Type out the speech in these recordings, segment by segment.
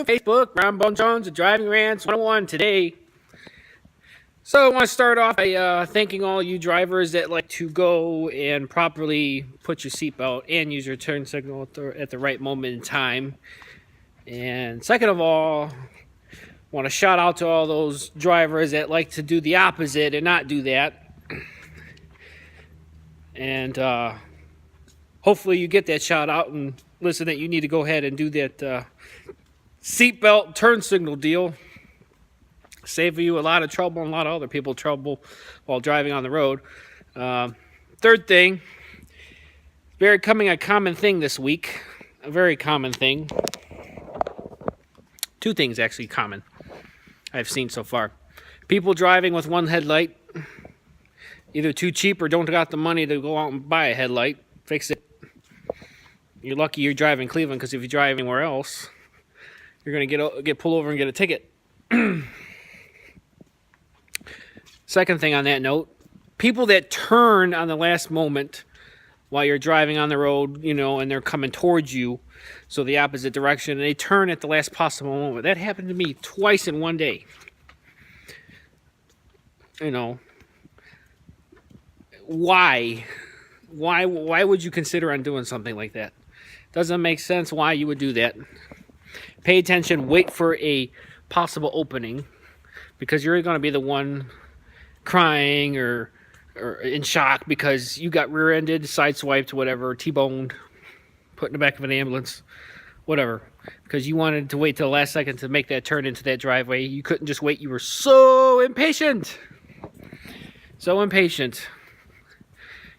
Facebook, Ron Bone Jones, Driving Rants 101 today. So I want to start off by thanking all you drivers that like to go and properly put your seatbelt and use your turn signal at the right moment in time. And second of all, I want to shout out to all those drivers that like to do the opposite and not do that. And hopefully you get that shout out and listen that you need to go ahead and do that seatbelt turn signal deal. Save you a lot of trouble and a lot of other people trouble while driving on the road. Third thing, becoming a common thing this week. A very common thing. Two things actually common I've seen so far. People driving with one headlight, either too cheap or don't got the money to go out and buy a headlight. Fix it. You're lucky you're driving Cleveland, because if you drive anywhere else, you're going to get pulled over and get a ticket. Second thing on that note, people that turn on the last moment while you're driving on the road, and they're coming towards you, so the opposite direction, and they turn at the last possible moment. That happened to me twice in one day. Why? Why would you consider on doing something like that? Doesn't make sense why you would do that. Pay attention, wait for a possible opening, because you're going to be the one crying or in shock because you got rear-ended, sideswiped, whatever, T-boned, put in the back of an ambulance, whatever, because you wanted to wait till the last second to make that turn into that driveway. You couldn't just wait. You were so impatient. So impatient.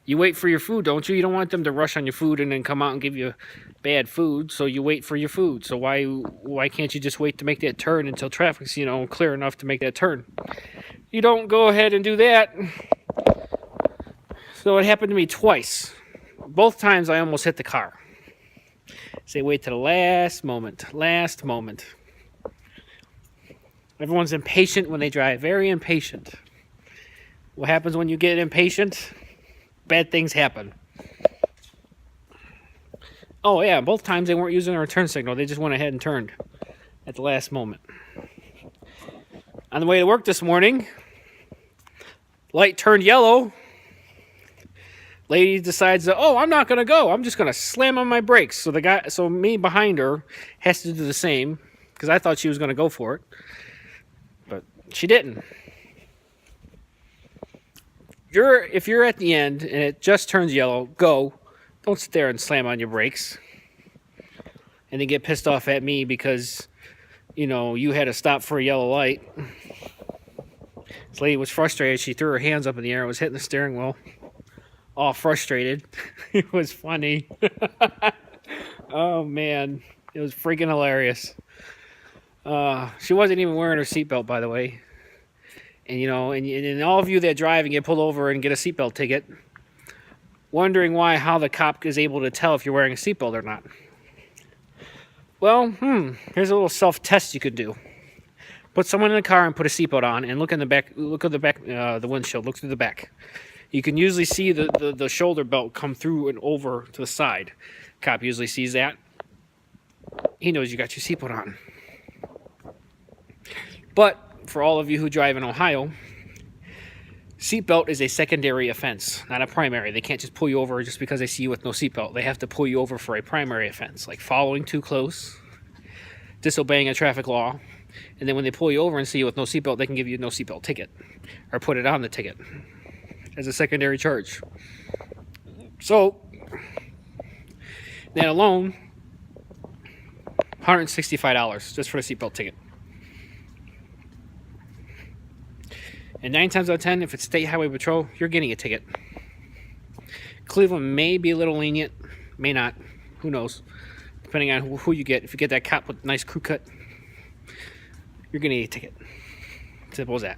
You wait for your food, don't you? You don't want them to rush on your food and then come out and give you bad food, so you wait for your food. So why can't you just wait to make that turn until traffic's, clear enough to make that turn? You don't go ahead and do that. So it happened to me twice. Both times I almost hit the car. Say wait to the last moment. Last moment. Everyone's impatient when they drive. Very impatient. What happens when you get impatient? Bad things happen. Oh yeah, both times they weren't using their turn signal. They just went ahead and turned at the last moment. On the way to work this morning, light turned yellow. Lady decides that, I'm not going to go. I'm just going to slam on my brakes. So me behind her has to do the same, because I thought she was going to go for it. But she didn't. If you're at the end and it just turns yellow, go. Don't sit there and slam on your brakes. And then get pissed off at me because, you had to stop for a yellow light. This lady was frustrated. She threw her hands up in the air and was hitting the steering wheel. All frustrated. It was funny. Oh, man. It was freaking hilarious. She wasn't even wearing her seatbelt, by the way. And, and all of you that drive and get pulled over and get a seatbelt ticket, wondering how the cop is able to tell if you're wearing a seatbelt or not. Well, here's a little self-test you could do. Put someone in the car and put a seatbelt on, and look in the back. Look at the back, the windshield. Look through the back. You can usually see the shoulder belt come through and over to the side. Cop usually sees that. He knows you got your seatbelt on. But for all of you who drive in Ohio, seatbelt is a secondary offense, not a primary. They can't just pull you over just because they see you with no seatbelt. They have to pull you over for a primary offense, like following too close, disobeying a traffic law, and then when they pull you over and see you with no seatbelt, they can give you a no seatbelt ticket or put it on the ticket as a secondary charge. So that alone, $165 just for the seatbelt ticket. And 9 times out of 10, if it's State Highway Patrol, you're getting a ticket. Cleveland may be a little lenient, may not. Who knows? Depending on who you get. If you get that cop with a nice crew cut, you're going to get a ticket. Simple as that.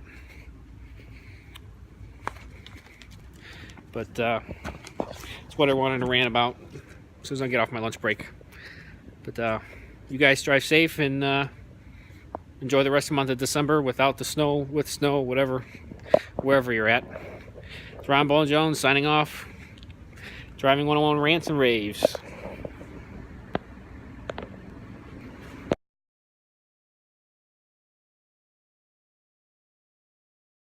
But that's what I wanted to rant about as soon as I get off my lunch break. But you guys drive safe and enjoy the rest of the month of December without the snow, with snow, whatever, wherever you're at. It's Ron Bone Jones signing off. Driving 101 Rants and Raves.